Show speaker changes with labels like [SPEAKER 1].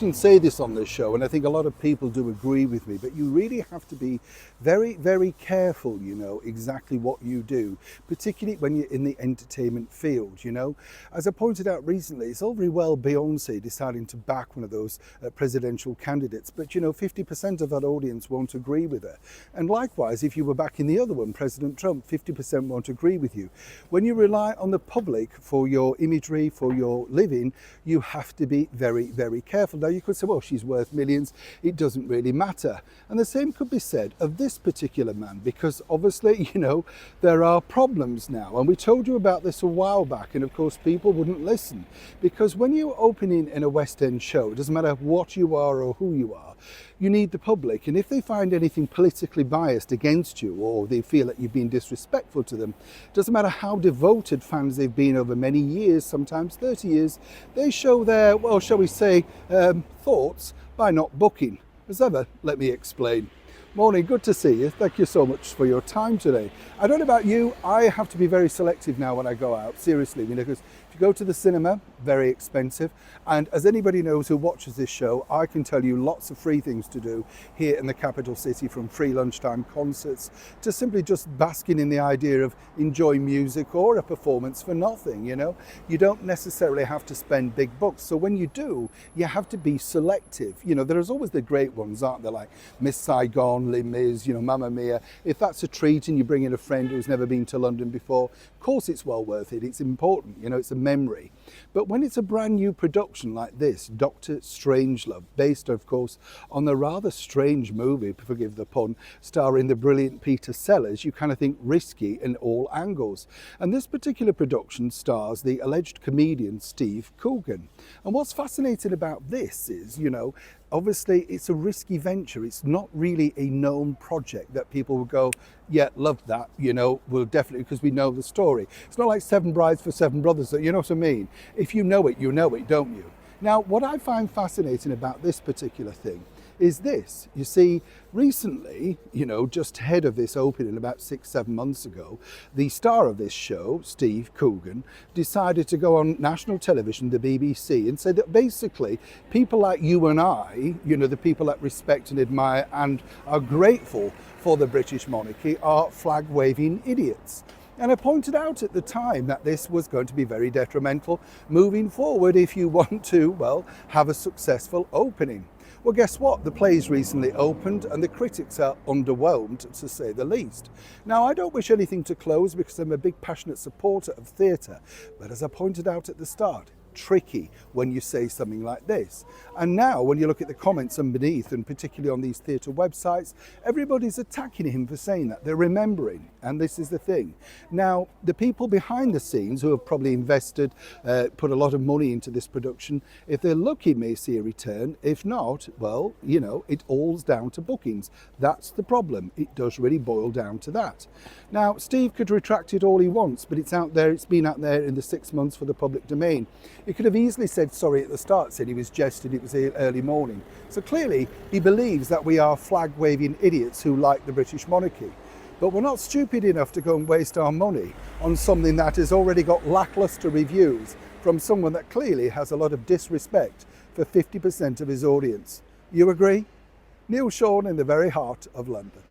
[SPEAKER 1] often say this on this show, and I think a lot of people do agree with me, but you really have to be very, very careful, exactly what you do, particularly when you're in the entertainment field, As I pointed out recently, it's all very well Beyonce deciding to back one of those presidential candidates, but 50% of that audience won't agree with her. And likewise, if you were backing the other one, President Trump, 50% won't agree with you. When you rely on the public for your imagery, for your living, you have to be very, very careful. Now you could say, well, she's worth millions, it doesn't really matter. And the same could be said of this particular man, because obviously, there are problems now. And we told you about this a while back, and of course people wouldn't listen. Because when you're opening in a West End show, it doesn't matter what you are or who you are, you need the public. And if they find anything politically biased against you, or they feel that you've been disrespectful to them, it doesn't matter how devoted fans they've been over many years, sometimes 30 years, they show their, well, shall we say, thoughts by not booking. As ever, let me explain. Morning, good to see you. Thank you so much for your time today. I don't know about you, I have to be very selective now when I go out, seriously, because if you go to the cinema, very expensive. And as anybody knows who watches this show, I can tell you lots of free things to do here in the capital city, from free lunchtime concerts to simply just basking in the idea of enjoying music or a performance for nothing, You don't necessarily have to spend big bucks. So when you do, you have to be selective. There's always the great ones, aren't there? Like Miss Saigon, Les Mis, Mamma Mia. If that's a treat and you bring in a friend who's never been to London before, of course it's well worth it. It's important, it's a memory. But when it's a brand new production like this, Dr. Strangelove, based of course on the rather strange movie, forgive the pun, starring the brilliant Peter Sellers, you kind of think risky in all angles. And this particular production stars the alleged comedian Steve Coogan. And what's fascinating about this is, obviously it's a risky venture. It's not really a known project that people will go, yeah, love that, we'll definitely, because we know the story. It's not like Seven Brides for Seven Brothers, you know what I mean? If you know it, you know it, don't you? Now, what I find fascinating about this particular thing is this. You see, recently, just ahead of this opening about 6-7 months ago, the star of this show, Steve Coogan, decided to go on national television, the BBC, and say that basically people like you and I, the people that respect and admire and are grateful for the British monarchy, are flag-waving idiots. And I pointed out at the time that this was going to be very detrimental moving forward if you want to, well, have a successful opening. Well, guess what? The play's recently opened and the critics are underwhelmed, to say the least. Now, I don't wish anything to close because I'm a big passionate supporter of theatre, but as I pointed out at the start, tricky when you say something like this. And now when you look at the comments underneath, and particularly on these theatre websites, everybody's attacking him for saying that. They're remembering, and this is the thing. Now, the people behind the scenes who have probably invested, put a lot of money into this production, if they're lucky, may see a return. If not, well, it all's down to bookings. That's the problem. It does really boil down to that. Now, Steve could retract it all he wants, but it's out there, it's been out there in the 6 months for the public domain. He could have easily said sorry at the start, said he was jesting, it was early morning. So clearly he believes that we are flag-waving idiots who like the British monarchy. But we're not stupid enough to go and waste our money on something that has already got lacklustre reviews from someone that clearly has a lot of disrespect for 50% of his audience. You agree? Neil Sean in the very heart of London.